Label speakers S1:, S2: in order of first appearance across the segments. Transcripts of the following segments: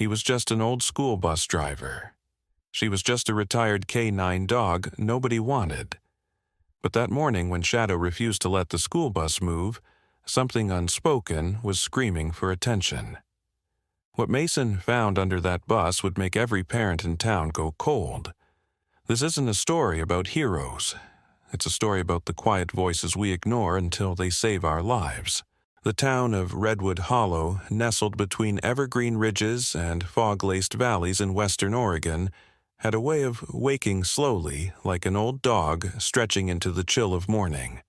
S1: He was just an old school bus driver. She was just a retired K-9 dog nobody wanted. But that morning when Shadow refused to let the school bus move, something unspoken was screaming for attention. What Mason found under that bus would make every parent in town go cold. This isn't a story about heroes. It's a story about the quiet voices we ignore until they save our lives. The town of Redwood Hollow, nestled between evergreen ridges and fog-laced valleys in western Oregon, had a way of waking slowly, like an old dog stretching into the chill of morning.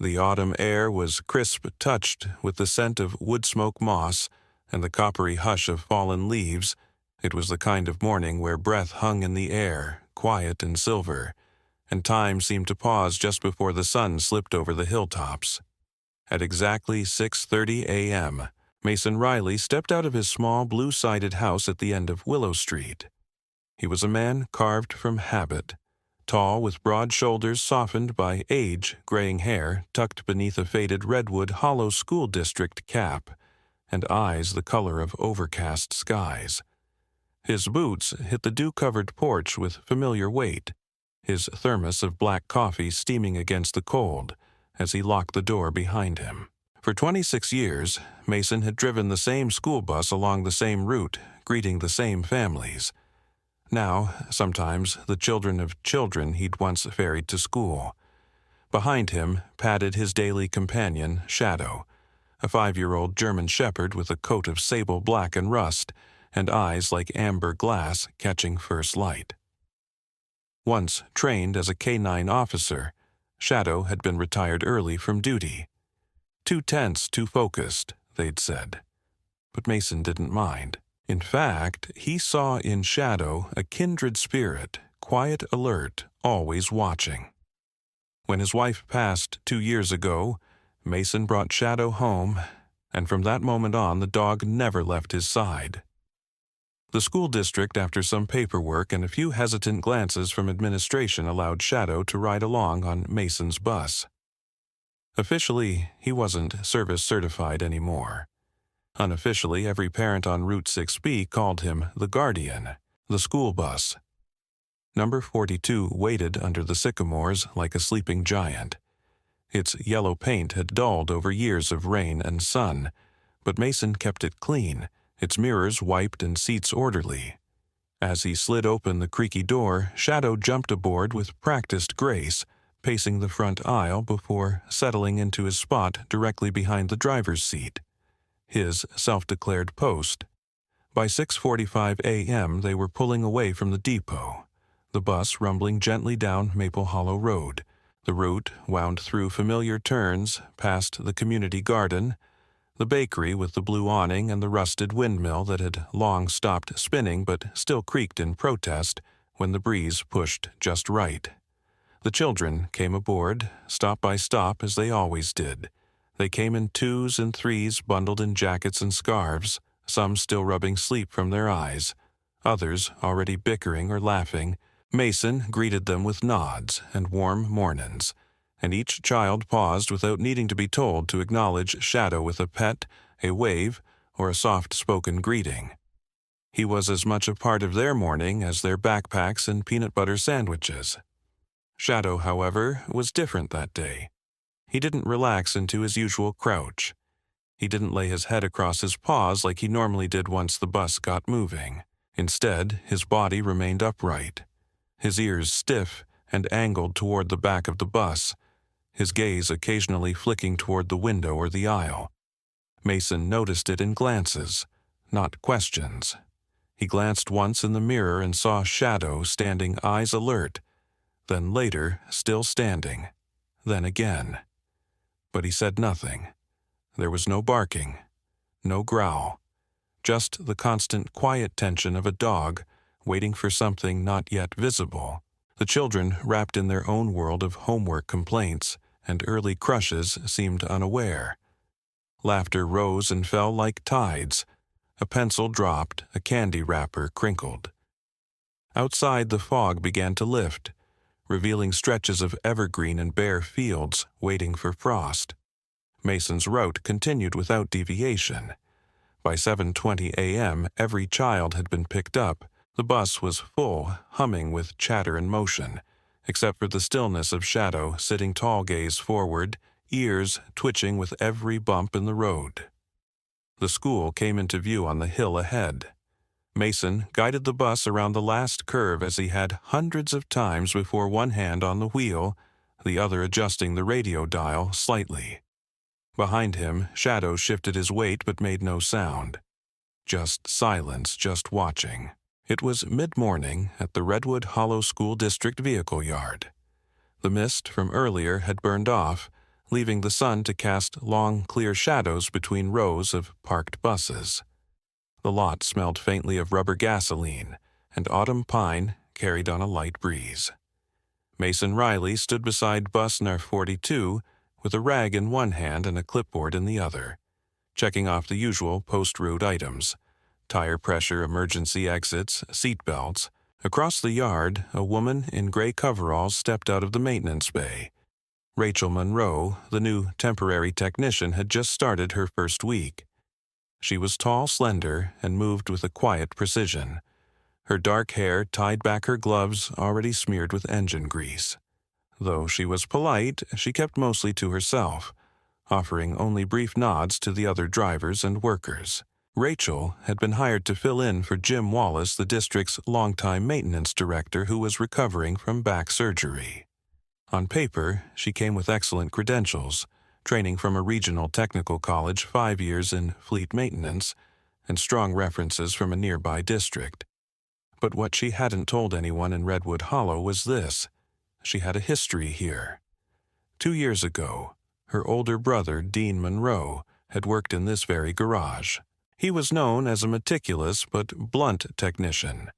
S1: The autumn air was crisp touched with the scent of wood-smoke moss and the coppery hush of fallen leaves. It was the kind of morning where breath hung in the air, quiet and silver, and time seemed to pause just before the sun slipped over the hilltops. At exactly 6:30 a.m., Mason Riley stepped out of his small blue-sided house at the end of Willow Street. He was a man carved from habit, tall with broad shoulders softened by age, graying hair tucked beneath a faded Redwood Hollow School District cap, and eyes the color of overcast skies. His boots hit the dew-covered porch with familiar weight, his thermos of black coffee steaming against the cold as he locked the door behind him. For 26 years, Mason had driven the same school bus along the same route, greeting the same families. Now, sometimes, the children of children he'd once ferried to school. Behind him padded his daily companion, Shadow, a 5-year-old German shepherd with a coat of sable black and rust, and eyes like amber glass catching first light. Once trained as a K-9 officer, Shadow had been retired early from duty. Too tense, too focused, they'd said. But Mason didn't mind. In fact, he saw in Shadow a kindred spirit, quiet, alert, always watching. When his wife passed 2 years ago, Mason brought Shadow home, and from that moment on the dog never left his side. The school district, after some paperwork and a few hesitant glances from administration, allowed Shadow to ride along on Mason's bus. Officially, he wasn't service certified anymore. Unofficially, every parent on Route 6B called him the Guardian, the school bus. Number 42 waited under the sycamores like a sleeping giant. Its yellow paint had dulled over years of rain and sun, but Mason kept it clean, its mirrors wiped and seats orderly. As he slid open the creaky door, Shadow jumped aboard with practiced grace, pacing the front aisle before settling into his spot directly behind the driver's seat, his self-declared post. By 6:45 a.m. they were pulling away from the depot, the bus rumbling gently down Maple Hollow Road. The route wound through familiar turns, past the community garden, the bakery with the blue awning and the rusted windmill that had long stopped spinning but still creaked in protest when the breeze pushed just right. The children came aboard, stop by stop as they always did. They came in 2s and 3s bundled in jackets and scarves, some still rubbing sleep from their eyes, others already bickering or laughing. Mason greeted them with nods and warm mornin's, and each child paused without needing to be told to acknowledge Shadow with a pet, a wave, or a soft-spoken greeting. He was as much a part of their morning as their backpacks and peanut butter sandwiches. Shadow, however, was different that day. He didn't relax into his usual crouch. He didn't lay his head across his paws like he normally did once the bus got moving. Instead, his body remained upright, his ears stiff and angled toward the back of the bus, his gaze occasionally flicking toward the window or the aisle. Mason noticed it in glances, not questions. He glanced once in the mirror and saw Shadow standing eyes alert, then later still standing, then again. But he said nothing. There was no barking, no growl, just the constant quiet tension of a dog waiting for something not yet visible. The children, wrapped in their own world of homework complaints and early crushes, seemed unaware. Laughter rose and fell like tides. A pencil dropped, a candy wrapper crinkled. Outside, the fog began to lift, revealing stretches of evergreen and bare fields waiting for frost. Mason's route continued without deviation. By 7:20 a.m., every child had been picked up. The bus was full, humming with chatter and motion, except for the stillness of Shadow sitting tall gaze forward, ears twitching with every bump in the road. The school came into view on the hill ahead. Mason guided the bus around the last curve as he had hundreds of times before, one hand on the wheel, the other adjusting the radio dial slightly. Behind him, Shadow shifted his weight but made no sound. Just silence, just watching. It was mid-morning at the Redwood Hollow School District Vehicle Yard. The mist from earlier had burned off, leaving the sun to cast long, clear shadows between rows of parked buses. The lot smelled faintly of rubber gasoline, and autumn pine carried on a light breeze. Mason Riley stood beside bus number 42 with a rag in one hand and a clipboard in the other, checking off the usual post-route items: tire pressure, emergency exits, seat belts. Across the yard, a woman in gray coveralls stepped out of the maintenance bay. Rachel Monroe, the new temporary technician, had just started her first week. She was tall, slender, and moved with a quiet precision. Her dark hair tied back her gloves already smeared with engine grease. Though she was polite, she kept mostly to herself, offering only brief nods to the other drivers and workers. Rachel had been hired to fill in for Jim Wallace, the district's longtime maintenance director who was recovering from back surgery. On paper, she came with excellent credentials, training from a regional technical college, 5 years in fleet maintenance, and strong references from a nearby district. But what she hadn't told anyone in Redwood Hollow was this: she had a history here. 2 years ago, her older brother, Dean Monroe, had worked in this very garage. He was known as a meticulous but blunt technician,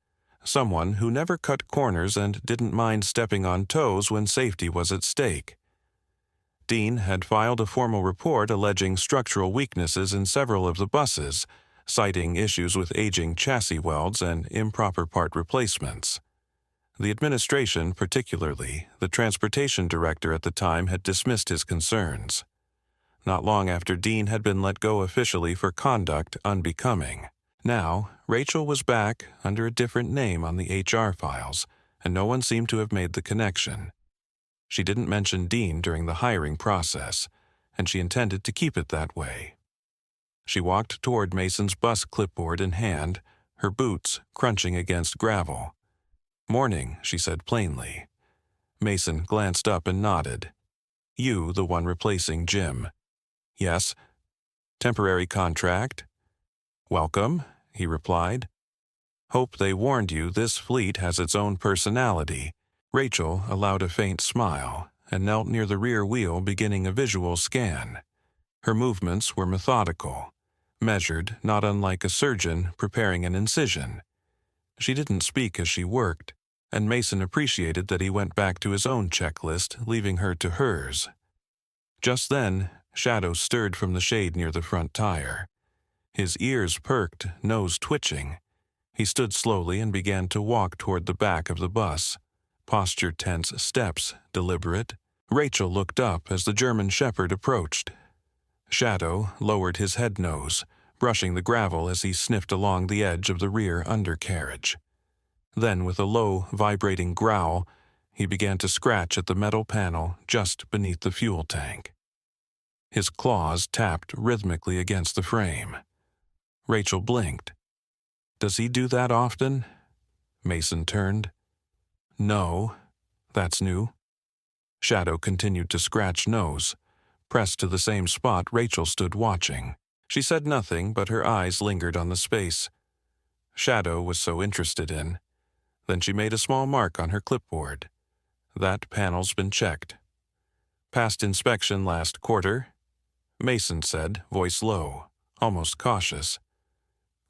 S1: someone who never cut corners and didn't mind stepping on toes when safety was at stake. Dean had filed a formal report alleging structural weaknesses in several of the buses, citing issues with aging chassis welds and improper part replacements. The administration, particularly the transportation director at the time, had dismissed his concerns. Not long after Dean had been let go officially for conduct unbecoming. Now, Rachel was back under a different name on the HR files, and no one seemed to have made the connection. She didn't mention Dean during the hiring process, and she intended to keep it that way. She walked toward Mason's bus, clipboard in hand, her boots crunching against gravel. "Morning," she said plainly. Mason glanced up and nodded. "You, the one replacing Jim?" "Yes." "Temporary contract?" "Welcome," he replied. "Hope they warned you this fleet has its own personality." Rachel allowed a faint smile and knelt near the rear wheel, beginning a visual scan. Her movements were methodical, measured, not unlike a surgeon preparing an incision. She didn't speak as she worked, and Mason appreciated that he went back to his own checklist, leaving her to hers. Just then, Shadow stirred from the shade near the front tire. His ears perked, nose twitching. He stood slowly and began to walk toward the back of the bus. Posture tense, steps deliberate. Rachel looked up as the German Shepherd approached. Shadow lowered his head nose, brushing the gravel as he sniffed along the edge of the rear undercarriage. Then, with a low, vibrating growl, he began to scratch at the metal panel just beneath the fuel tank. His claws tapped rhythmically against the frame. Rachel blinked. "Does he do that often?" Mason turned. "No, that's new." Shadow continued to scratch nose. Pressed to the same spot, Rachel stood watching. She said nothing, but her eyes lingered on the space Shadow was so interested in. Then she made a small mark on her clipboard. "That panel's been checked." "Passed inspection last quarter," Mason said, voice low, almost cautious.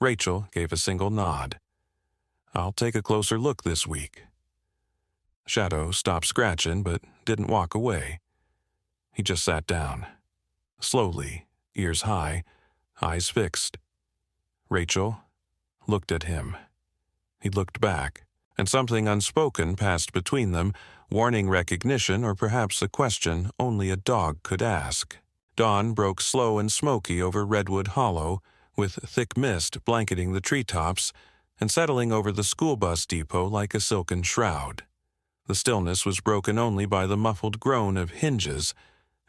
S1: Rachel gave a single nod. "I'll take a closer look this week." Shadow stopped scratching but didn't walk away. He just sat down. Slowly, ears high, eyes fixed. Rachel looked at him. He looked back, and something unspoken passed between them, warning recognition or perhaps a question only a dog could ask. Dawn broke slow and smoky over Redwood Hollow, with thick mist blanketing the treetops and settling over the school bus depot like a silken shroud. The stillness was broken only by the muffled groan of hinges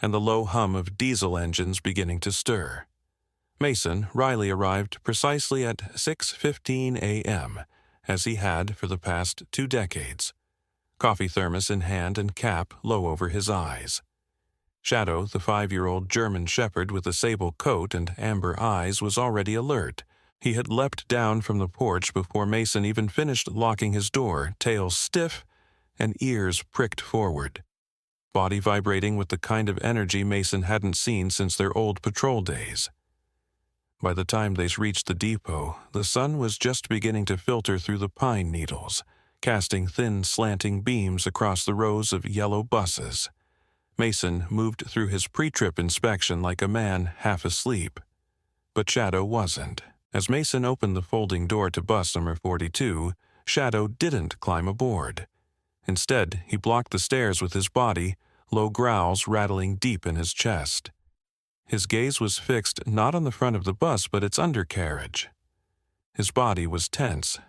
S1: and the low hum of diesel engines beginning to stir. Mason Riley arrived precisely at 6:15 a.m., as he had for the past 2 decades, coffee thermos in hand and cap low over his eyes. Shadow, the 5-year-old German shepherd with a sable coat and amber eyes, was already alert. He had leapt down from the porch before Mason even finished locking his door, tail stiff and ears pricked forward, body vibrating with the kind of energy Mason hadn't seen since their old patrol days. By the time they reached the depot, the sun was just beginning to filter through the pine needles, casting thin, slanting beams across the rows of yellow buses. Mason moved through his pre-trip inspection like a man half asleep. But Shadow wasn't. As Mason opened the folding door to bus number 42, Shadow didn't climb aboard. Instead, he blocked the stairs with his body, low growls rattling deep in his chest. His gaze was fixed not on the front of the bus but its undercarriage. His body was tense,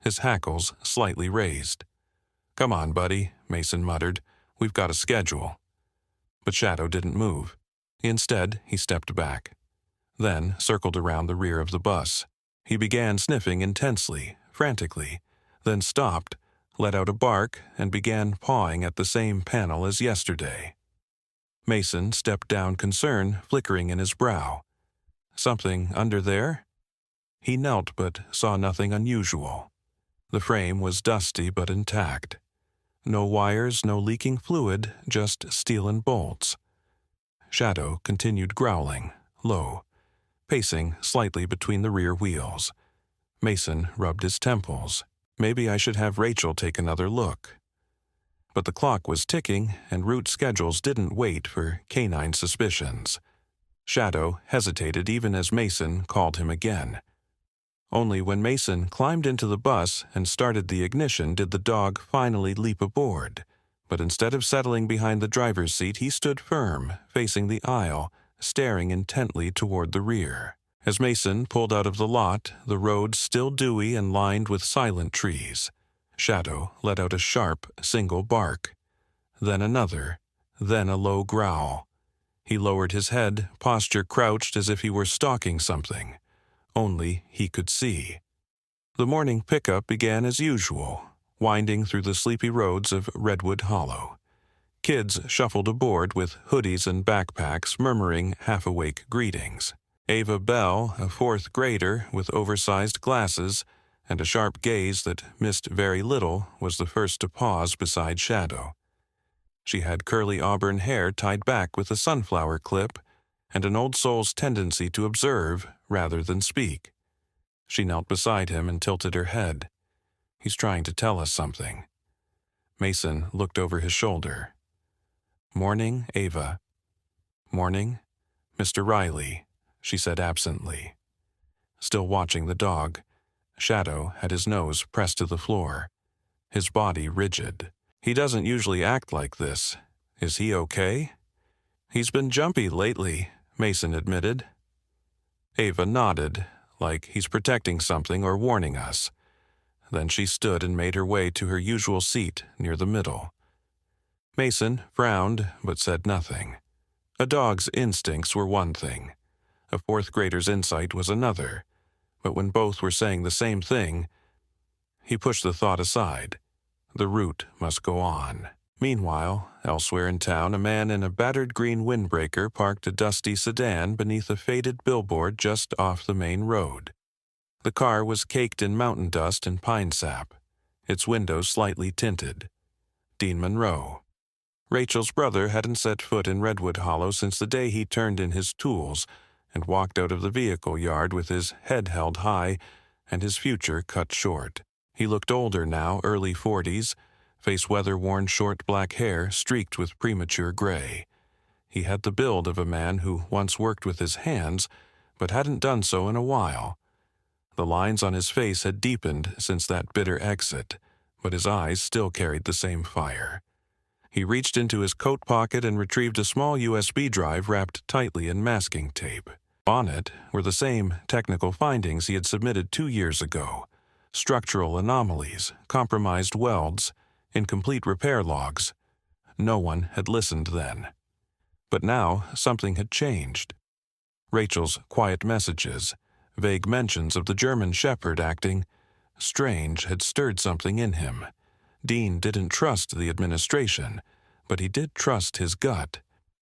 S1: his hackles slightly raised. "Come on, buddy," Mason muttered. "We've got a schedule." But Shadow didn't move. Instead, he stepped back, then circled around the rear of the bus. He began sniffing intensely, frantically, then stopped, let out a bark, and began pawing at the same panel as yesterday. Mason stepped down, concern flickering in his brow. Something under there? He knelt but saw nothing unusual. The frame was dusty but intact. No wires, no leaking fluid, just steel and bolts. Shadow continued growling, low, pacing slightly between the rear wheels. Mason rubbed his temples. Maybe I should have Rachel take another look. But the clock was ticking, and route schedules didn't wait for canine suspicions. Shadow hesitated even as Mason called him again. Only when Mason climbed into the bus and started the ignition did the dog finally leap aboard. But instead of settling behind the driver's seat, he stood firm, facing the aisle, staring intently toward the rear. As Mason pulled out of the lot, the road still dewy and lined with silent trees. Shadow let out a sharp, single bark. Then another, then a low growl. He lowered his head, posture crouched as if he were stalking something. Only he could see. The morning pickup began as usual, winding through the sleepy roads of Redwood Hollow. Kids shuffled aboard with hoodies and backpacks, murmuring half-awake greetings. Ava Bell, a 4th grader with oversized glasses and a sharp gaze that missed very little, was the first to pause beside Shadow. She had curly auburn hair tied back with a sunflower clip and an old soul's tendency to observe rather than speak. She knelt beside him and tilted her head. "He's trying to tell us something." Mason looked over his shoulder. "Morning, Ava." "Morning, Mr. Riley," she said absently. Still watching the dog, Shadow had his nose pressed to the floor, his body rigid. "He doesn't usually act like this. Is he okay?" "He's been jumpy lately," Mason admitted. Ava nodded, like he's protecting something or warning us. Then she stood and made her way to her usual seat near the middle. Mason frowned but said nothing. A dog's instincts were one thing. A 4th grader's insight was another. But when both were saying the same thing, he pushed the thought aside. The route must go on. Meanwhile, elsewhere in town, a man in a battered green windbreaker parked a dusty sedan beneath a faded billboard just off the main road. The car was caked in mountain dust and pine sap, its windows slightly tinted. Dean Monroe. Rachel's brother hadn't set foot in Redwood Hollow since the day he turned in his tools and walked out of the vehicle yard with his head held high and his future cut short. He looked older now, early 40s, face weather-worn short black hair streaked with premature gray. He had the build of a man who once worked with his hands, but hadn't done so in a while. The lines on his face had deepened since that bitter exit, but his eyes still carried the same fire. He reached into his coat pocket and retrieved a small USB drive wrapped tightly in masking tape. On it were the same technical findings he had submitted 2 years ago: structural anomalies, compromised welds, incomplete repair logs. No one had listened then. But now something had changed. Rachel's quiet messages, vague mentions of the German shepherd acting strange, had stirred something in him. Dean didn't trust the administration, but he did trust his gut,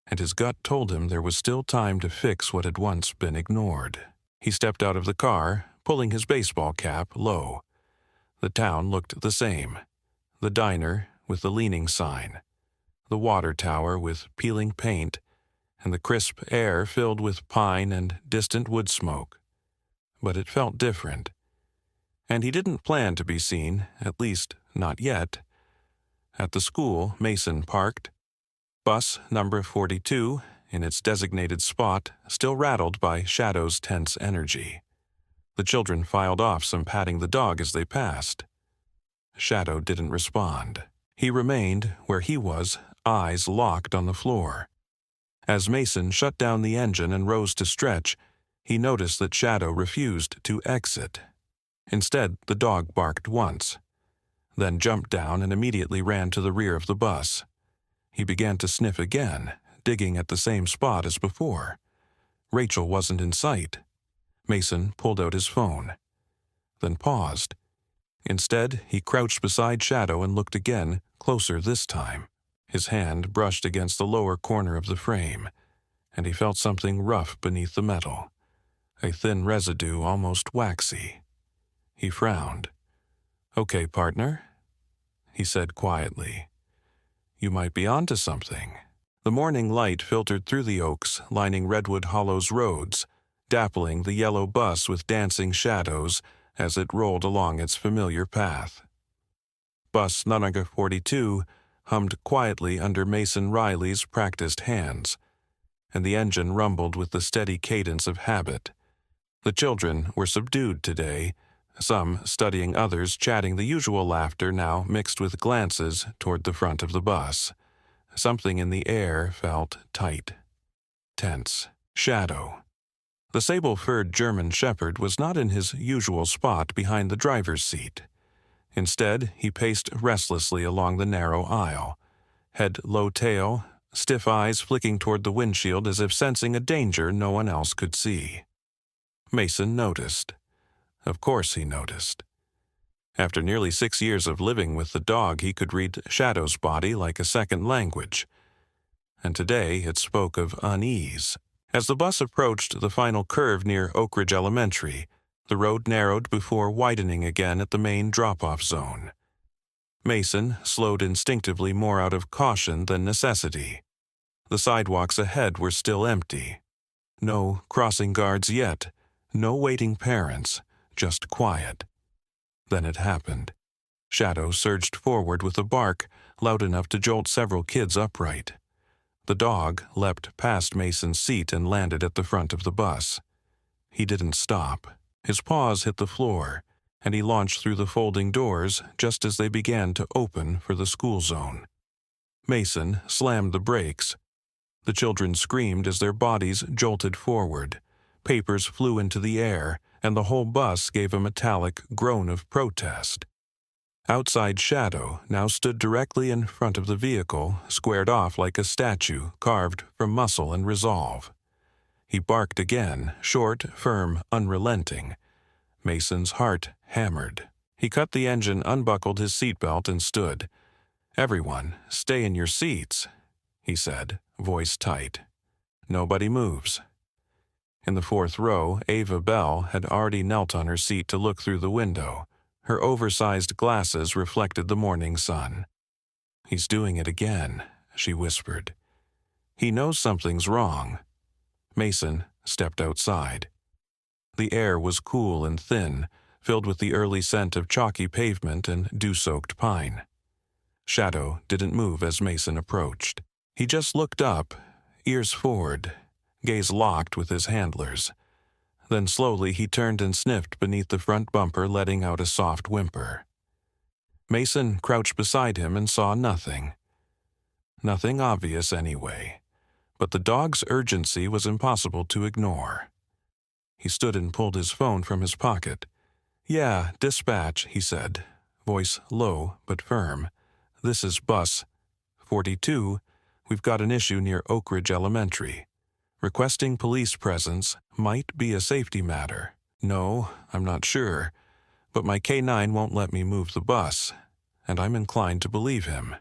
S1: and his gut told him there was still time to fix what had once been ignored. He stepped out of the car, pulling his baseball cap low. The town looked the same. The diner with the leaning sign, the water tower with peeling paint, and the crisp air filled with pine and distant wood smoke. But it felt different. And he didn't plan to be seen, at least not yet. At the school, Mason parked. Bus number 42, in its designated spot, still rattled by Shadow's tense energy. The children filed off, some patting the dog as they passed. Shadow didn't respond. He remained where he was, eyes locked on the floor. As Mason shut down the engine and rose to stretch, he noticed that Shadow refused to exit. Instead, the dog barked once, then jumped down and immediately ran to the rear of the bus. He began to sniff again, digging at the same spot as before. Rachel wasn't in sight. Mason pulled out his phone, then paused. Instead, he crouched beside Shadow and looked again, closer this time. His hand brushed against the lower corner of the frame, and he felt something rough beneath the metal, a thin residue almost waxy. He frowned. "Okay, partner," he said quietly. "You might be onto something." The morning light filtered through the oaks lining Redwood Hollow's roads, dappling the yellow bus with dancing shadows as it rolled along its familiar path. Bus number 42 hummed quietly under Mason Riley's practiced hands, and the engine rumbled with the steady cadence of habit. The children were subdued today, some studying, others chatting, the usual laughter now mixed with glances toward the front of the bus. Something in the air felt tight, tense. Shadow. The sable-furred German shepherd was not in his usual spot behind the driver's seat. Instead, he paced restlessly along the narrow aisle, head low tail, stiff eyes flicking toward the windshield as if sensing a danger no one else could see. Mason noticed. Of course he noticed. After nearly 6 years of living with the dog, he could read Shadow's body like a second language. And today it spoke of unease. As the bus approached the final curve near Oak Ridge Elementary, the road narrowed before widening again at the main drop-off zone. Mason slowed instinctively, more out of caution than necessity. The sidewalks ahead were still empty. No crossing guards yet, no waiting parents, just quiet. Then it happened. Shadow surged forward with a bark loud enough to jolt several kids upright. The dog leapt past Mason's seat and landed at the front of the bus. He didn't stop. His paws hit the floor, and he launched through the folding doors just as they began to open for the school zone. Mason slammed the brakes. The children screamed as their bodies jolted forward. Papers flew into the air, and the whole bus gave a metallic groan of protest. Outside, Shadow now stood directly in front of the vehicle, squared off like a statue carved from muscle and resolve. He barked again, short, firm, unrelenting. Mason's heart hammered. He cut the engine, unbuckled his seatbelt, and stood. "Everyone, stay in your seats," he said, voice tight. "Nobody moves." In the fourth row, Ava Bell had already knelt on her seat to look through the window. Her oversized glasses reflected the morning sun. "He's doing it again," she whispered. "He knows something's wrong." Mason stepped outside. The air was cool and thin, filled with the early scent of chalky pavement and dew-soaked pine. Shadow didn't move as Mason approached. He just looked up, ears forward, gaze locked with his handlers. Then slowly he turned and sniffed beneath the front bumper, letting out a soft whimper. Mason crouched beside him and saw nothing. Nothing obvious anyway, but the dog's urgency was impossible to ignore. He stood and pulled his phone from his pocket. "Yeah, dispatch," he said, voice low but firm. "This is bus 42. We've got an issue near Oak Ridge Elementary. Requesting police presence might be a safety matter. No, I'm not sure, but my K9 won't let me move the bus, and I'm inclined to believe him."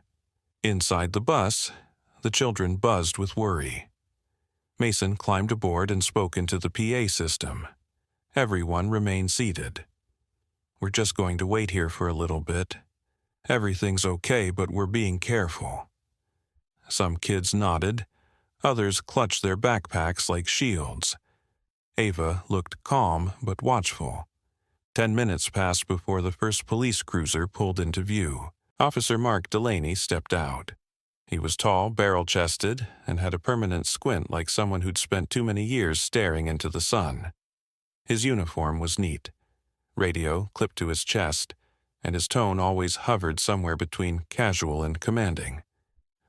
S1: Inside the bus, the children buzzed with worry. Mason climbed aboard and spoke into the PA system. Everyone remained seated. "We're just going to wait here for a little bit. Everything's okay, but we're being careful." Some kids nodded. Others clutched their backpacks like shields. Ava looked calm but watchful. 10 minutes passed before the first police cruiser pulled into view. Officer Mark Delaney stepped out. He was tall, barrel-chested, and had a permanent squint like someone who'd spent too many years staring into the sun. His uniform was neat. Radio clipped to his chest, and his tone always hovered somewhere between casual and commanding.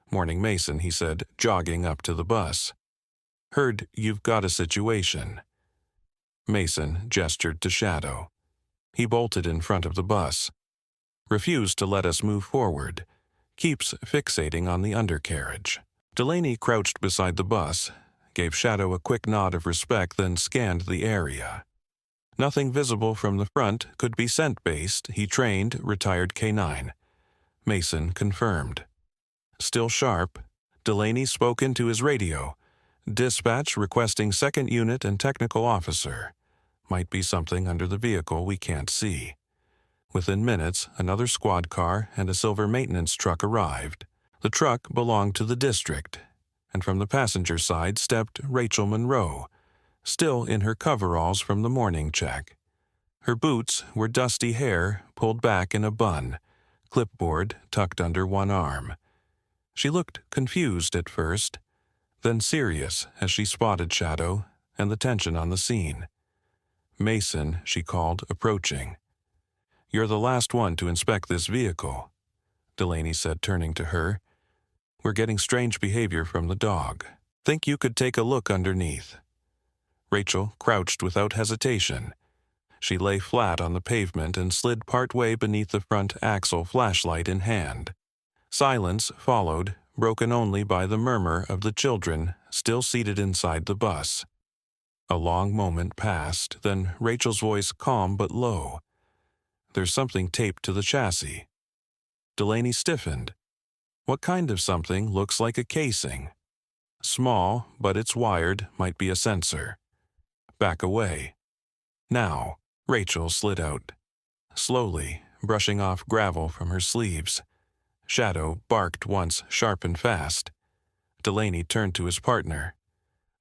S1: "Morning, Mason," he said, jogging up to the bus. "Heard you've got a situation." Mason gestured to Shadow. He bolted in front of the bus. "Refused to let us move forward. Keeps fixating on the undercarriage." Delaney crouched beside the bus, gave Shadow a quick nod of respect, then scanned the area. Nothing visible from the front could be scent-based. He trained retired K9. Mason confirmed. Still sharp, Delaney spoke into his radio. "Dispatch requesting second unit and technical officer. Might be something under the vehicle we can't see." Within minutes, another squad car and a silver maintenance truck arrived. The truck belonged to the district, and from the passenger side stepped Rachel Monroe, still in her coveralls from the morning check. Her boots were dusty hair pulled back in a bun, clipboard tucked under one arm. She looked confused at first, then serious as she spotted Shadow and the tension on the scene. "Mason," she called, approaching. "You're the last one to inspect this vehicle," Delaney said, turning to her. "We're getting strange behavior from the dog. Think you could take a look underneath." Rachel crouched without hesitation. She lay flat on the pavement and slid partway beneath the front axle, flashlight in hand. Silence followed, broken only by the murmur of the children still seated inside the bus. A long moment passed, then Rachel's voice calm but low. "There's something taped to the chassis." Delaney stiffened. "What kind of something looks like a casing?" "Small, but it's wired, might be a sensor." "Back away." "Now." Rachel slid out, slowly, brushing off gravel from her sleeves. Shadow barked once, sharp and fast. Delaney turned to his partner.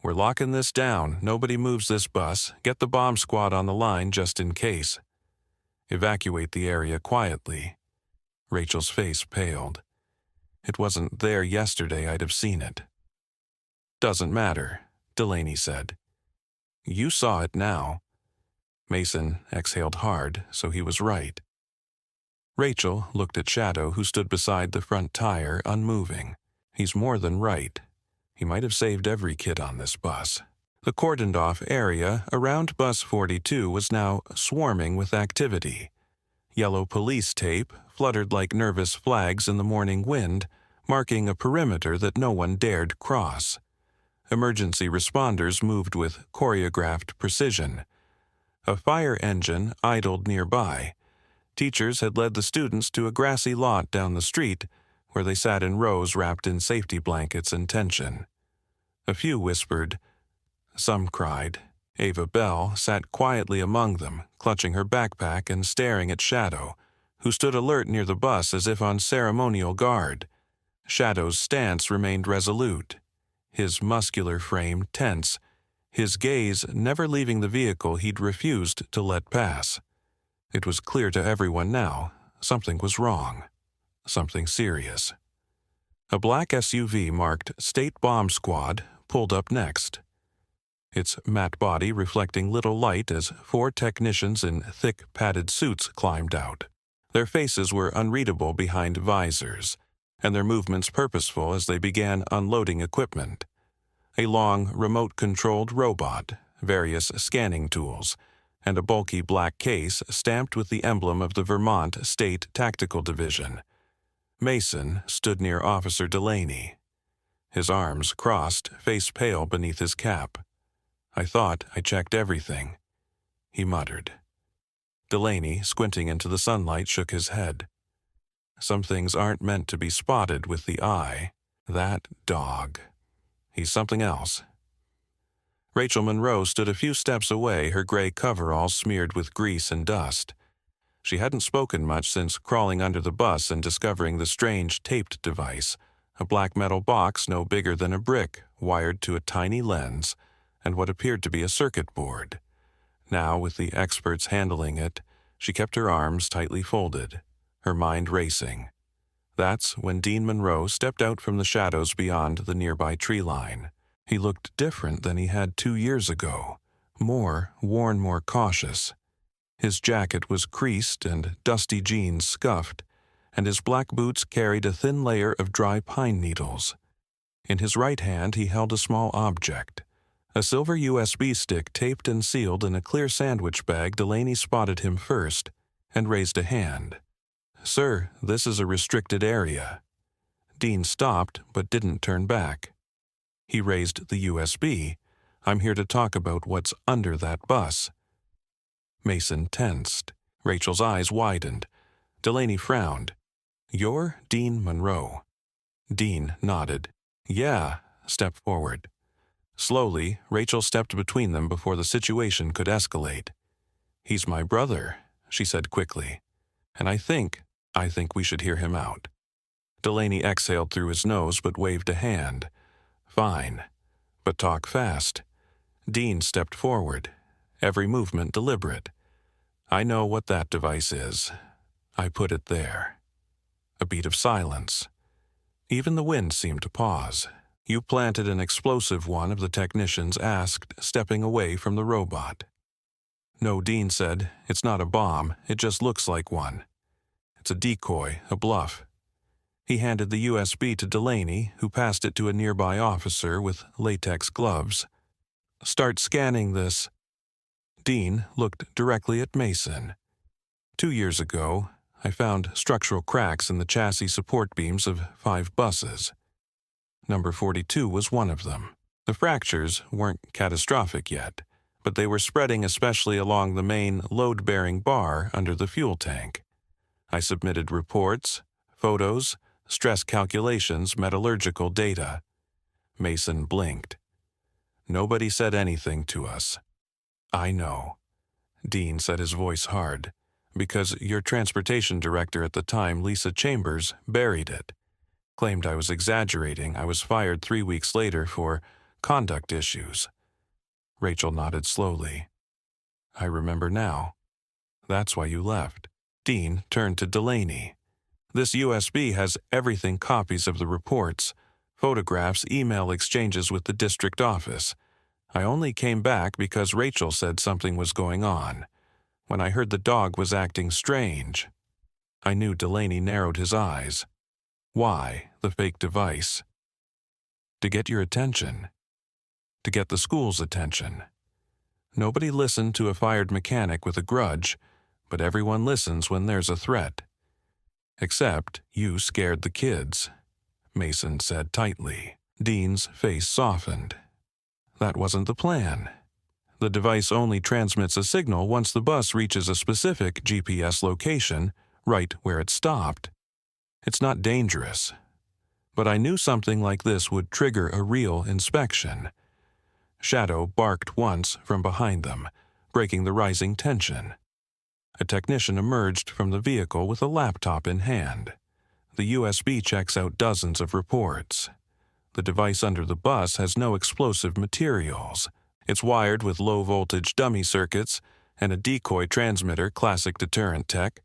S1: "We're locking this down. Nobody moves this bus. Get the bomb squad on the line just in case. Evacuate the area quietly." Rachel's face paled. "It wasn't there yesterday. I'd have seen it." "Doesn't matter," Delaney said. "You saw it now." Mason exhaled hard, so he was right. Rachel looked at Shadow, who stood beside the front tire, unmoving. He's more than right. He might have saved every kid on this bus. The cordoned-off area around Bus 42 was now swarming with activity. Yellow police tape fluttered like nervous flags in the morning wind, marking a perimeter that no one dared cross. Emergency responders moved with choreographed precision. A fire engine idled nearby. Teachers had led the students to a grassy lot down the street, where they sat in rows wrapped in safety blankets and tension. A few whispered. Some cried. Ava Bell sat quietly among them, clutching her backpack and staring at Shadow, who stood alert near the bus as if on ceremonial guard. Shadow's stance remained resolute, his muscular frame tense, his gaze never leaving the vehicle he'd refused to let pass. It was clear to everyone now, something was wrong, something serious. A black SUV marked State Bomb Squad pulled up next, its matte body reflecting little light as 4 technicians in thick padded suits climbed out. Their faces were unreadable behind visors, and their movements purposeful as they began unloading equipment. A long, remote-controlled robot, various scanning tools, and a bulky black case stamped with the emblem of the Vermont State Tactical Division. Mason stood near Officer Delaney. His arms crossed, face pale beneath his cap. "I thought I checked everything," he muttered. Delaney, squinting into the sunlight, shook his head. "Some things aren't meant to be spotted with the eye. That dog. He's something else." Rachel Monroe stood a few steps away, her gray coveralls smeared with grease and dust. She hadn't spoken much since crawling under the bus and discovering the strange taped device, a black metal box no bigger than a brick, wired to a tiny lens, and what appeared to be a circuit board. Now, with the experts handling it, she kept her arms tightly folded, her mind racing. That's when Dean Monroe stepped out from the shadows beyond the nearby tree line. He looked different than he had 2 years ago, more worn, more cautious. His jacket was creased and dusty jeans scuffed, and his black boots carried a thin layer of dry pine needles. In his right hand he held a small object, a silver USB stick taped and sealed in a clear sandwich bag. Delaney spotted him first and raised a hand. "Sir, this is a restricted area." Dean stopped but didn't turn back. He raised the USB. "I'm here to talk about what's under that bus." Mason tensed. Rachel's eyes widened. Delaney frowned. "You're Dean Monroe." Dean nodded. "Yeah." Step forward. Slowly, Rachel stepped between them before the situation could escalate. "He's my brother," she said quickly. "And I think we should hear him out." Delaney exhaled through his nose but waved a hand. "Fine. But talk fast." Dean stepped forward, every movement deliberate. "I know what that device is. I put it there." A beat of silence. Even the wind seemed to pause. "You planted an explosive," one of the technicians asked, stepping away from the robot. "No," Dean said. "It's not a bomb. It just looks like one. It's a decoy, a bluff." He handed the USB to Delaney, who passed it to a nearby officer with latex gloves. "Start scanning this." Dean looked directly at Mason. 2 years ago, I found structural cracks in the chassis support beams of 5 buses. Number 42 was one of them. The fractures weren't catastrophic yet, but they were spreading especially along the main load-bearing bar under the fuel tank. I submitted reports, photos, stress calculations, metallurgical data. Mason blinked. "Nobody said anything to us." "I know." Dean said, his voice hard. "Because your transportation director at the time, Lisa Chambers, buried it. Claimed I was exaggerating. I was fired 3 weeks later for conduct issues." Rachel nodded slowly. "I remember now. That's why you left." Dean turned to Delaney. "This USB has everything, copies of the reports, photographs, email exchanges with the district office. I only came back because Rachel said something was going on. When I heard the dog was acting strange." I knew. Delaney narrowed his eyes. "Why the fake device?" "To get your attention. To get the school's attention. Nobody listened to a fired mechanic with a grudge, but everyone listens when there's a threat. Except you scared the kids," Mason said tightly. Dean's face softened. "That wasn't the plan. The device only transmits a signal once the bus reaches a specific GPS location, right where it stopped. It's not dangerous. But I knew something like this would trigger a real inspection." Shadow barked once from behind them, breaking the rising tension. A technician emerged from the vehicle with a laptop in hand. The USB checks out dozens of reports. The device under the bus has no explosive materials. It's wired with low-voltage dummy circuits and a decoy transmitter, classic deterrent tech.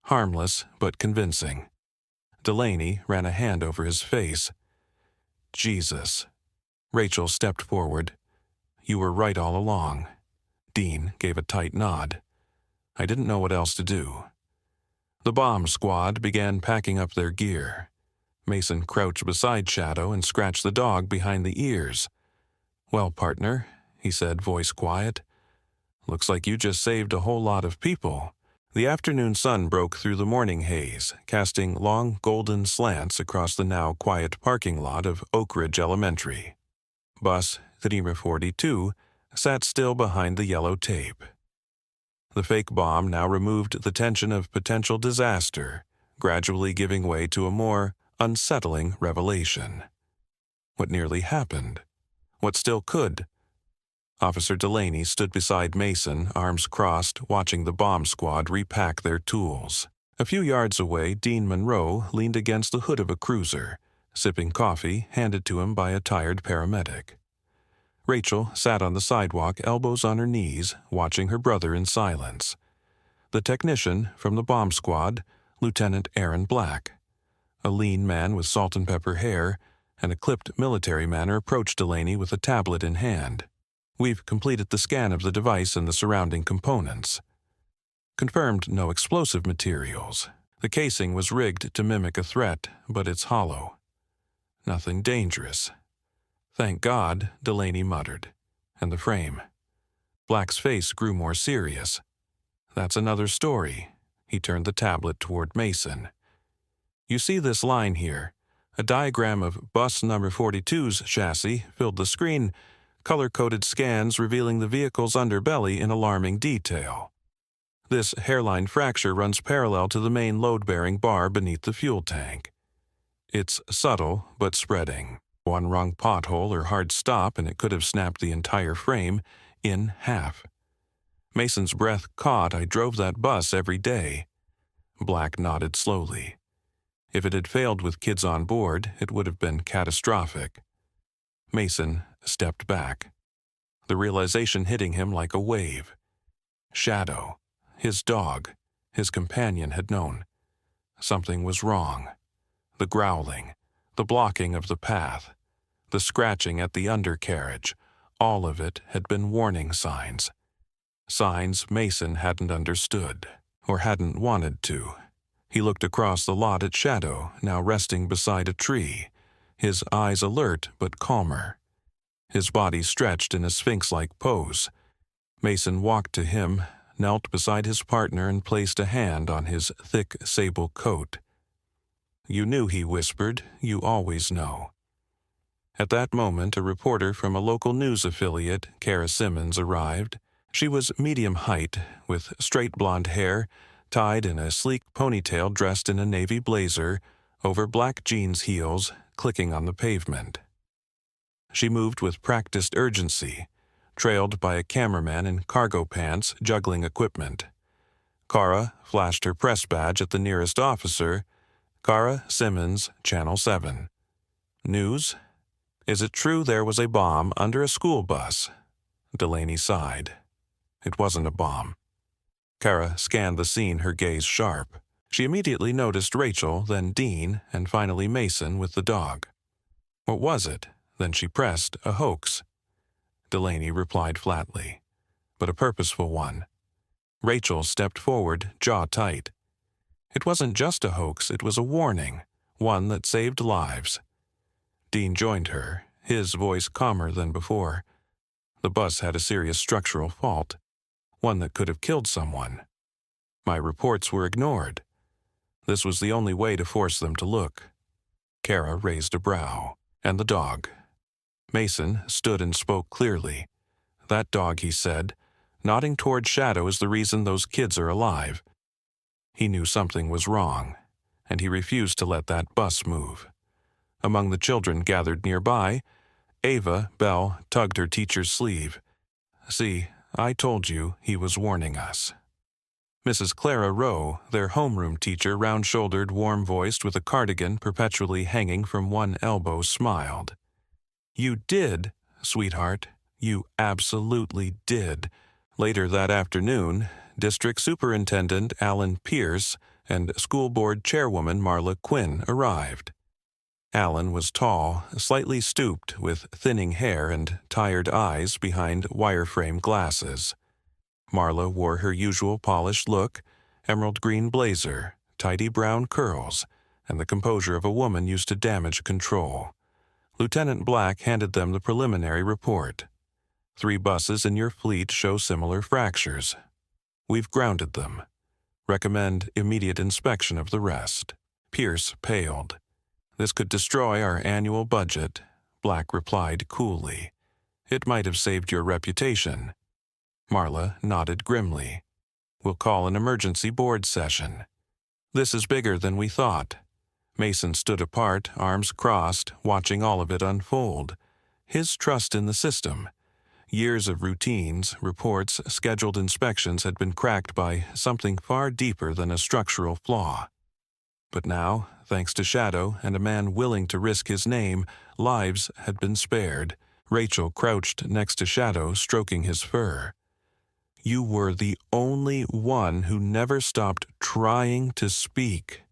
S1: Harmless, but convincing. Delaney ran a hand over his face. "Jesus." Rachel stepped forward. "You were right all along." Dean gave a tight nod. "I didn't know what else to do." The bomb squad began packing up their gear. Mason crouched beside Shadow and scratched the dog behind the ears. "Well, partner, he said, voice quiet. "Looks like you just saved a whole lot of people." The afternoon sun broke through the morning haze, casting long golden slants across the now quiet parking lot of Oak Ridge Elementary. Bus 342 sat still behind the yellow tape. The fake bomb now removed the tension of potential disaster, gradually giving way to a more unsettling revelation. What nearly happened? What still could? Officer Delaney stood beside Mason, arms crossed, watching the bomb squad repack their tools. A few yards away, Dean Monroe leaned against the hood of a cruiser, sipping coffee handed to him by a tired paramedic. Rachel sat on the sidewalk, elbows on her knees, watching her brother in silence. The technician from the bomb squad, Lieutenant Aaron Black. A lean man with salt and pepper hair and a clipped military manner, approached Delaney with a tablet in hand. "We've completed the scan of the device and the surrounding components. Confirmed no explosive materials. The casing was rigged to mimic a threat, but it's hollow. Nothing dangerous." "Thank God," Delaney muttered. "And the frame." Black's face grew more serious. "That's another story." He turned the tablet toward Mason. "You see this line here? A diagram of bus number 42's chassis filled the screen, color-coded scans revealing the vehicle's underbelly in alarming detail. This hairline fracture runs parallel to the main load-bearing bar beneath the fuel tank. It's subtle but spreading. One wrong pothole or hard stop and it could have snapped the entire frame in half. Mason's breath caught. "I drove that bus every day." Black nodded slowly. If it had failed with kids on board, it would have been catastrophic. Mason stepped back, the realization hitting him like a wave. Shadow, his dog, his companion had known. Something was wrong. The growling, the blocking of the path, the scratching at the undercarriage, all of it had been warning signs. Signs Mason hadn't understood, or hadn't wanted to. He looked across the lot at Shadow, now resting beside a tree, his eyes alert but calmer. His body stretched in a sphinx-like pose. Mason walked to him, knelt beside his partner and placed a hand on his thick sable coat. "You knew," he whispered. "You always know." At that moment, a reporter from a local news affiliate, Kara Simmons, arrived. She was medium height, with straight blonde hair, tied in a sleek ponytail, dressed in a navy blazer, over black jeans heels, clicking on the pavement. She moved with practiced urgency, trailed by a cameraman in cargo pants juggling equipment. Kara flashed her press badge at the nearest officer. "Kara Simmons, Channel 7. News? Is it true there was a bomb under a school bus?" Delaney sighed. It wasn't a bomb. Kara scanned the scene, her gaze sharp. She immediately noticed Rachel, then Dean, and finally Mason with the dog. What was it? Then she pressed, "A hoax." Delaney replied flatly, "But a purposeful one." Rachel stepped forward, jaw tight. "It wasn't just a hoax, it was a warning, one that saved lives." Dean joined her, his voice calmer than before. "The bus had a serious structural fault, one that could have killed someone. My reports were ignored. This was the only way to force them to look." Kara raised a brow. "And the dog?" Mason stood and spoke clearly. "That dog," he said, nodding toward Shadow, "is the reason those kids are alive." He knew something was wrong, and he refused to let that bus move. Among the children gathered nearby, Ava Bell tugged her teacher's sleeve. "See, I told you he was warning us." Mrs. Clara Rowe, their homeroom teacher, round-shouldered, warm-voiced, with a cardigan perpetually hanging from one elbow, smiled. "You did, sweetheart. You absolutely did." Later that afternoon, District Superintendent Alan Pierce and School Board Chairwoman Marla Quinn arrived. Alan was tall, slightly stooped, with thinning hair and tired eyes behind wire-frame glasses. Marla wore her usual polished look, emerald green blazer, tidy brown curls, and the composure of a woman used to damage control. Lieutenant Black handed them the preliminary report. 3 buses in your fleet show similar fractures. We've grounded them. Recommend immediate inspection of the rest." Pierce paled. "This could destroy our annual budget," Black replied coolly. "It might have saved your reputation." Marla nodded grimly. "We'll call an emergency board session." "This is bigger than we thought." Mason stood apart, arms crossed, watching all of it unfold. His trust in the system. Years of routines, reports, scheduled inspections had been cracked by something far deeper than a structural flaw. But now, thanks to Shadow and a man willing to risk his name, lives had been spared. Rachel crouched next to Shadow, stroking his fur. "You were the only one who never stopped trying to speak."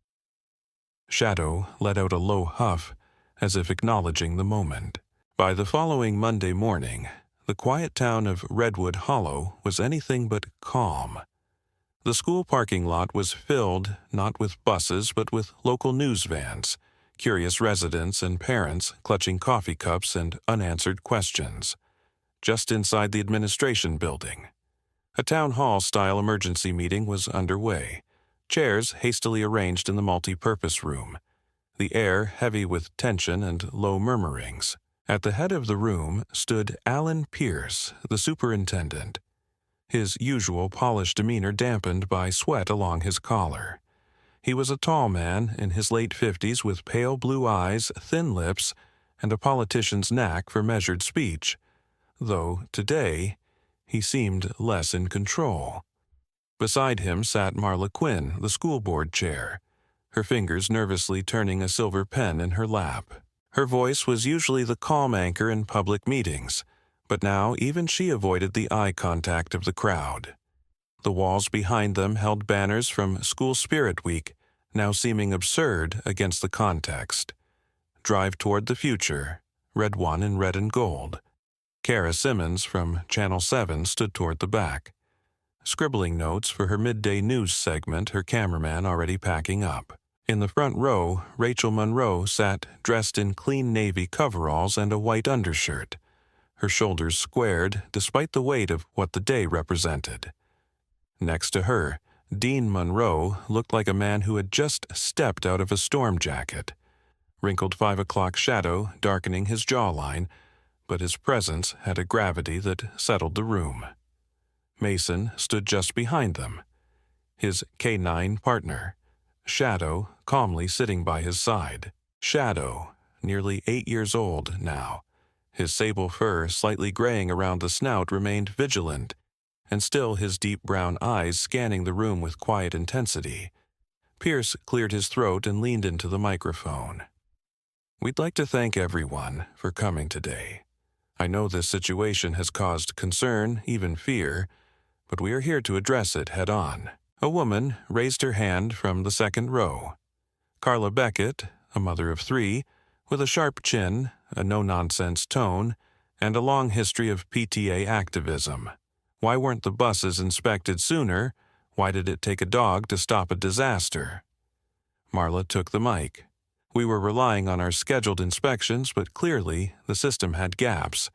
S1: Shadow let out a low huff, as if acknowledging the moment. By the following Monday morning, the quiet town of Redwood Hollow was anything but calm. The school parking lot was filled not with buses but with local news vans, curious residents and parents clutching coffee cups and unanswered questions. Just inside the administration building, a town hall-style emergency meeting was underway, chairs hastily arranged in the multi-purpose room, the air heavy with tension and low murmurings. At the head of the room stood Alan Pierce, the superintendent, his usual polished demeanor dampened by sweat along his collar. He was a tall man in his late 50s with pale blue eyes, thin lips, and a politician's knack for measured speech, though today he seemed less in control. Beside him sat Marla Quinn, the school board chair, her fingers nervously turning a silver pen in her lap. Her voice was usually the calm anchor in public meetings, but now even she avoided the eye contact of the crowd. The walls behind them held banners from School Spirit Week, now seeming absurd against the context. "Drive toward the future," read one in red and gold. Kara Simmons from Channel 7 stood toward the back, scribbling notes for her midday news segment, her cameraman already packing up. In the front row, Rachel Monroe sat dressed in clean navy coveralls and a white undershirt, her shoulders squared despite the weight of what the day represented. Next to her, Dean Monroe looked like a man who had just stepped out of a storm jacket, wrinkled 5 o'clock shadow darkening his jawline, but his presence had a gravity that settled the room. Mason stood just behind them, his K9 partner, Shadow calmly sitting by his side. Shadow, nearly 8 years old now, his sable fur slightly graying around the snout, remained vigilant, and still his deep brown eyes scanning the room with quiet intensity. Pierce cleared his throat and leaned into the microphone. "We'd like to thank everyone for coming today. I know this situation has caused concern, even fear, but we are here to address it head-on." A woman raised her hand from the second row. Carla Beckett, a mother of 3, with a sharp chin, a no-nonsense tone, and a long history of PTA activism. Why weren't the buses inspected sooner? Why did it take a dog to stop a disaster? Marla took the mic. "We were relying on our scheduled inspections, but clearly the system had gaps,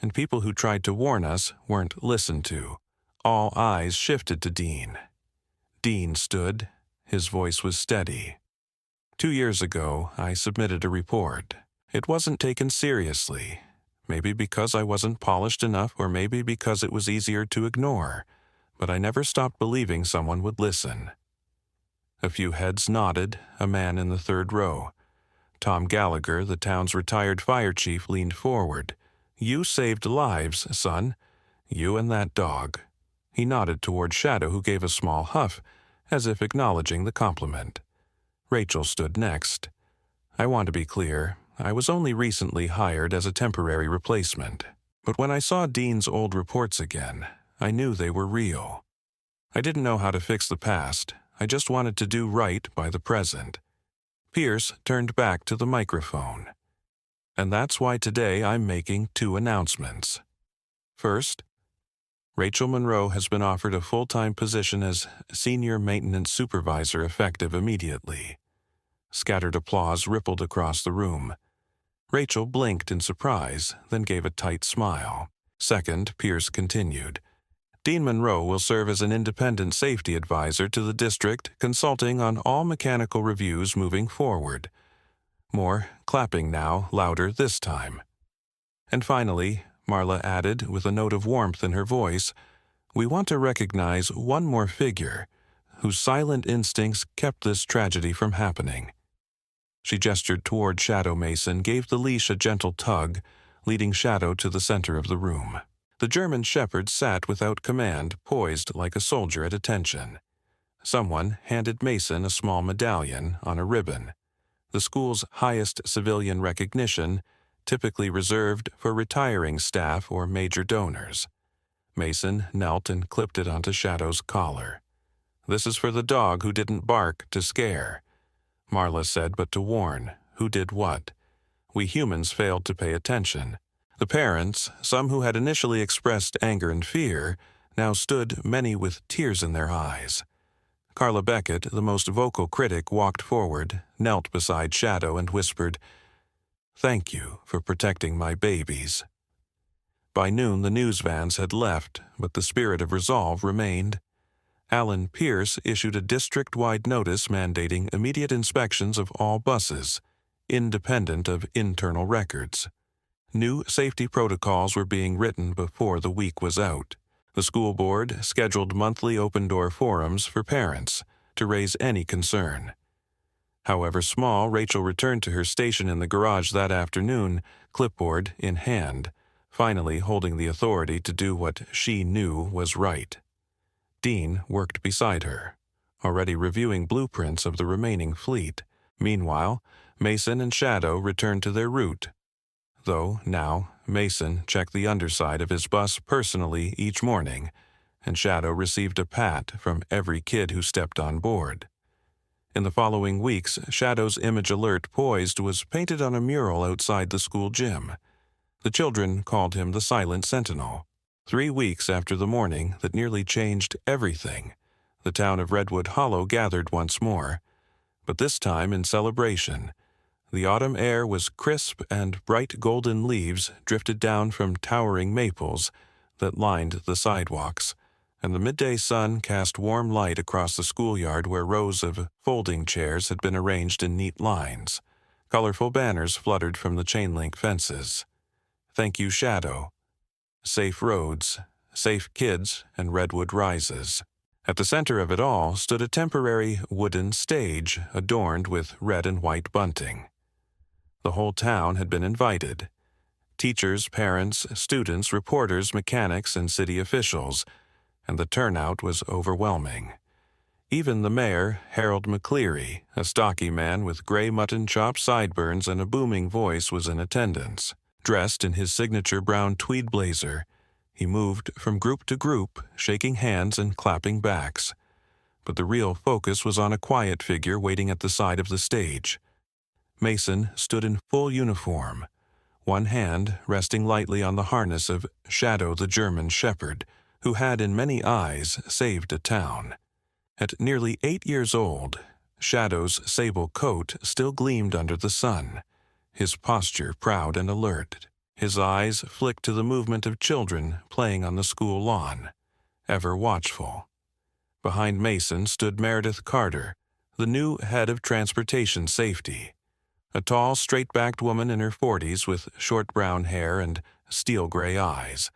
S1: and people who tried to warn us weren't listened to." All eyes shifted to Dean. Dean stood. His voice was steady. 2 years ago, I submitted a report. It wasn't taken seriously, maybe because I wasn't polished enough or maybe because it was easier to ignore, but I never stopped believing someone would listen. A few heads nodded, a man in the third row. Tom Gallagher, the town's retired fire chief, leaned forward. "You saved lives, son. You and that dog." He nodded toward Shadow, who gave a small huff, as if acknowledging the compliment. Rachel stood next. "I want to be clear. I was only recently hired as a temporary replacement. But when I saw Dean's old reports again, I knew they were real. I didn't know how to fix the past. I just wanted to do right by the present." Pierce turned back to the microphone. "And that's why today I'm making 2 announcements. First, Rachel Monroe has been offered a full-time position as Senior Maintenance Supervisor effective immediately." Scattered applause rippled across the room. Rachel blinked in surprise, then gave a tight smile. Second, Pierce continued, Dean Monroe will serve as an independent safety advisor to the district, consulting on all mechanical reviews moving forward. More clapping now, louder this time. And finally, Marla added with a note of warmth in her voice, we want to recognize one more figure whose silent instincts kept this tragedy from happening. She gestured toward Shadow Mason, gave the leash a gentle tug, leading Shadow to the center of the room. The German shepherd sat without command, poised like a soldier at attention. Someone handed Mason a small medallion on a ribbon, the school's highest civilian recognition, typically reserved for retiring staff or major donors. Mason knelt and clipped it onto Shadow's collar. This is for the dog who didn't bark to scare. Marla said, but to warn. Who did what? We humans failed to pay attention. The parents, some who had initially expressed anger and fear, now stood, many with tears in their eyes. Carla Beckett, the most vocal critic, walked forward, knelt beside Shadow, and whispered, "Thank you for protecting my babies." By noon, the news vans had left, but the spirit of resolve remained. Alan Pierce issued a district-wide notice mandating immediate inspections of all buses, independent of internal records. New safety protocols were being written before the week was out. The school board scheduled monthly open-door forums for parents to raise any concern. However small, Rachel returned to her station in the garage that afternoon, clipboard in hand, finally holding the authority to do what she knew was right. Dean worked beside her, already reviewing blueprints of the remaining fleet. Meanwhile, Mason and Shadow returned to their route, though now Mason checked the underside of his bus personally each morning, and Shadow received a pat from every kid who stepped on board. In the following weeks, Shadow's image alert poised was painted on a mural outside the school gym. The children called him the Silent Sentinel. 3 weeks after the morning that nearly changed everything, the town of Redwood Hollow gathered once more, but this time in celebration. The autumn air was crisp, and bright golden leaves drifted down from towering maples that lined the sidewalks, and the midday sun cast warm light across the schoolyard where rows of folding chairs had been arranged in neat lines. Colorful banners fluttered from the chain-link fences. Thank you, Shadow. Safe roads, safe kids, and Redwood rises. At the center of it all stood a temporary wooden stage adorned with red and white bunting. The whole town had been invited. Teachers, parents, students, reporters, mechanics, and city officials, and the turnout was overwhelming. Even the mayor, Harold McCleary, a stocky man with gray mutton chop sideburns and a booming voice, was in attendance. Dressed in his signature brown tweed blazer, he moved from group to group, shaking hands and clapping backs. But the real focus was on a quiet figure waiting at the side of the stage. Mason stood in full uniform, one hand resting lightly on the harness of Shadow the German shepherd, who had in many eyes saved a town. At nearly 8 years old, Shadow's sable coat still gleamed under the sun, his posture proud and alert. His eyes flicked to the movement of children playing on the school lawn, ever watchful. Behind Mason stood Meredith Carter, the new head of transportation safety, a tall, straight-backed woman in her 40s with short brown hair and steel-gray eyes.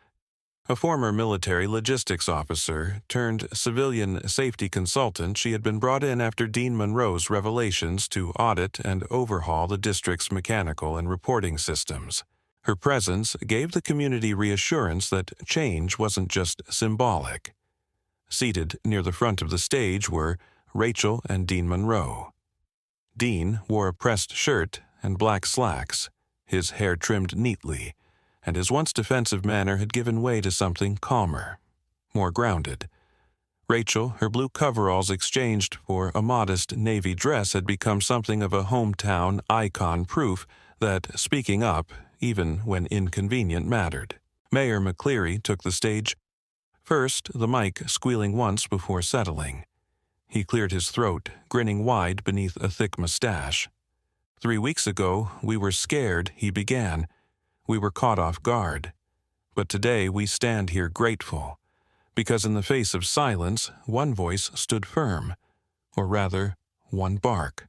S1: A former military logistics officer turned civilian safety consultant, she had been brought in after Dean Monroe's revelations to audit and overhaul the district's mechanical and reporting systems. Her presence gave the community reassurance that change wasn't just symbolic. Seated near the front of the stage were Rachel and Dean Monroe. Dean wore a pressed shirt and black slacks, his hair trimmed neatly, and his once defensive manner had given way to something calmer, more grounded. Rachel, her blue coveralls exchanged for a modest navy dress, had become something of a hometown icon, proof that speaking up, even when inconvenient, mattered. Mayor McCleary took the stage first, the mic squealing once before settling. He cleared his throat, grinning wide beneath a thick mustache. 3 weeks ago, we were scared, he began. We were caught off guard. But today we stand here grateful, because in the face of silence, one voice stood firm, or rather, one bark.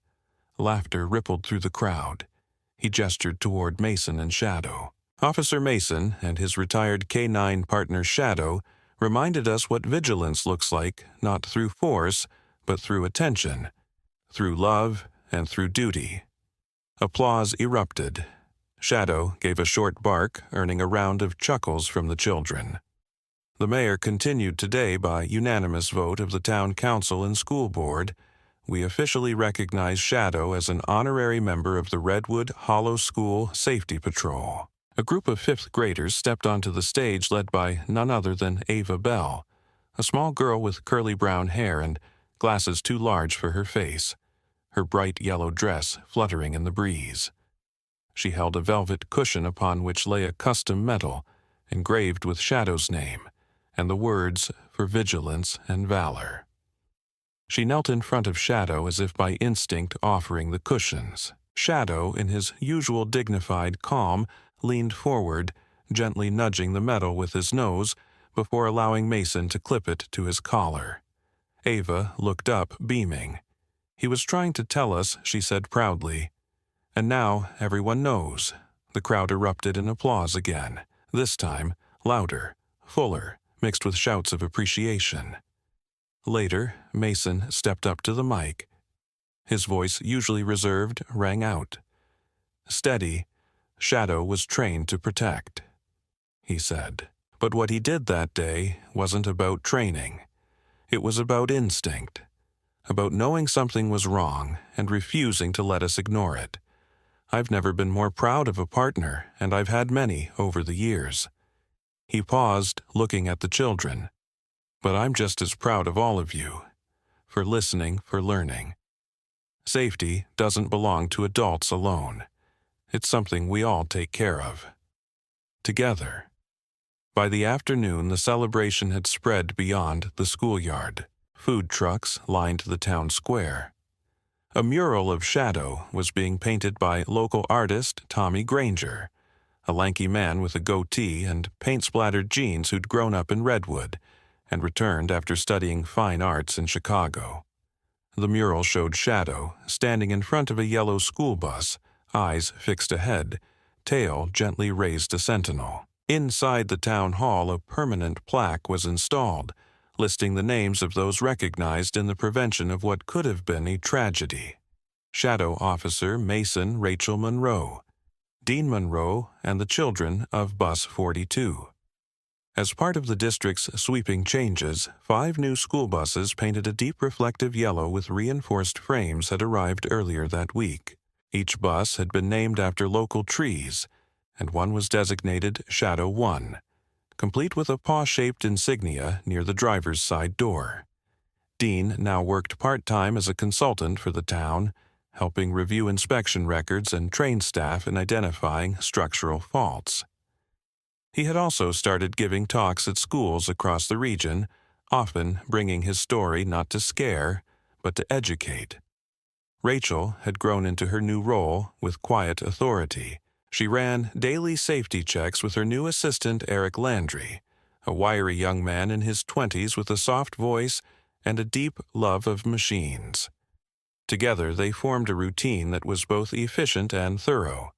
S1: Laughter rippled through the crowd. He gestured toward Mason and Shadow. Officer Mason and his retired K-9 partner Shadow reminded us what vigilance looks like, not through force, but through attention, through love, and through duty. Applause erupted. Shadow gave a short bark, earning a round of chuckles from the children. The mayor continued today by unanimous vote of the town council and school board. We officially recognize Shadow as an honorary member of the Redwood Hollow School Safety Patrol. A group of fifth graders stepped onto the stage led by none other than Ava Bell, a small girl with curly brown hair and glasses too large for her face, her bright yellow dress fluttering in the breeze. She held a velvet cushion upon which lay a custom medal, engraved with Shadow's name, and the words for vigilance and valor. She knelt in front of Shadow as if by instinct offering the cushions. Shadow, in his usual dignified calm, leaned forward, gently nudging the medal with his nose before allowing Mason to clip it to his collar. Ava looked up, beaming. "He was trying to tell us," she said proudly. "And now everyone knows." The crowd erupted in applause again, this time louder, fuller, mixed with shouts of appreciation. Later, Mason stepped up to the mic. His voice, usually reserved, rang out. "Steady. Shadow was trained to protect," he said. But what he did that day wasn't about training. It was about instinct, about knowing something was wrong and refusing to let us ignore it. I've never been more proud of a partner, and I've had many over the years. He paused, looking at the children. But I'm just as proud of all of you, for listening, for learning. Safety doesn't belong to adults alone. It's something we all take care of. Together. By the afternoon, the celebration had spread beyond the schoolyard. Food trucks lined the town square. A mural of Shadow was being painted by local artist Tommy Granger, a lanky man with a goatee and paint-splattered jeans who'd grown up in Redwood and returned after studying fine arts in Chicago. The mural showed Shadow standing in front of a yellow school bus, eyes fixed ahead, tail gently raised to sentinel. Inside the town hall, a permanent plaque was installed, listing the names of those recognized in the prevention of what could have been a tragedy. Shadow Officer Mason Rachel Monroe, Dean Monroe, and the children of Bus 42. As part of the district's sweeping changes, 5 new school buses painted a deep reflective yellow with reinforced frames had arrived earlier that week. Each bus had been named after local trees, and one was designated Shadow 1, complete with a paw-shaped insignia near the driver's side door. Dean now worked part-time as a consultant for the town, helping review inspection records and train staff in identifying structural faults. He had also started giving talks at schools across the region, often bringing his story not to scare, but to educate. Rachel had grown into her new role with quiet authority. She ran daily safety checks with her new assistant Eric Landry, a wiry young man in his 20s with a soft voice and a deep love of machines. Together they formed a routine that was both efficient and thorough.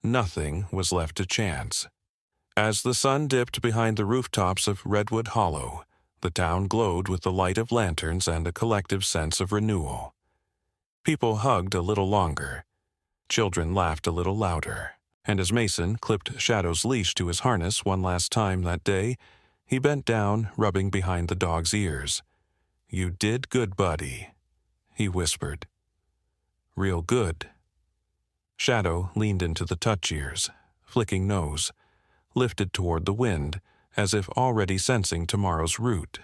S1: Nothing was left to chance. As the sun dipped behind the rooftops of Redwood Hollow, the town glowed with the light of lanterns and a collective sense of renewal. People hugged a little longer. Children laughed a little louder, and as Mason clipped Shadow's leash to his harness one last time that day, he bent down, rubbing behind the dog's ears. "You did good, buddy," he whispered. "Real good." Shadow leaned into the touch ears, flicking nose, lifted toward the wind, as if already sensing tomorrow's route.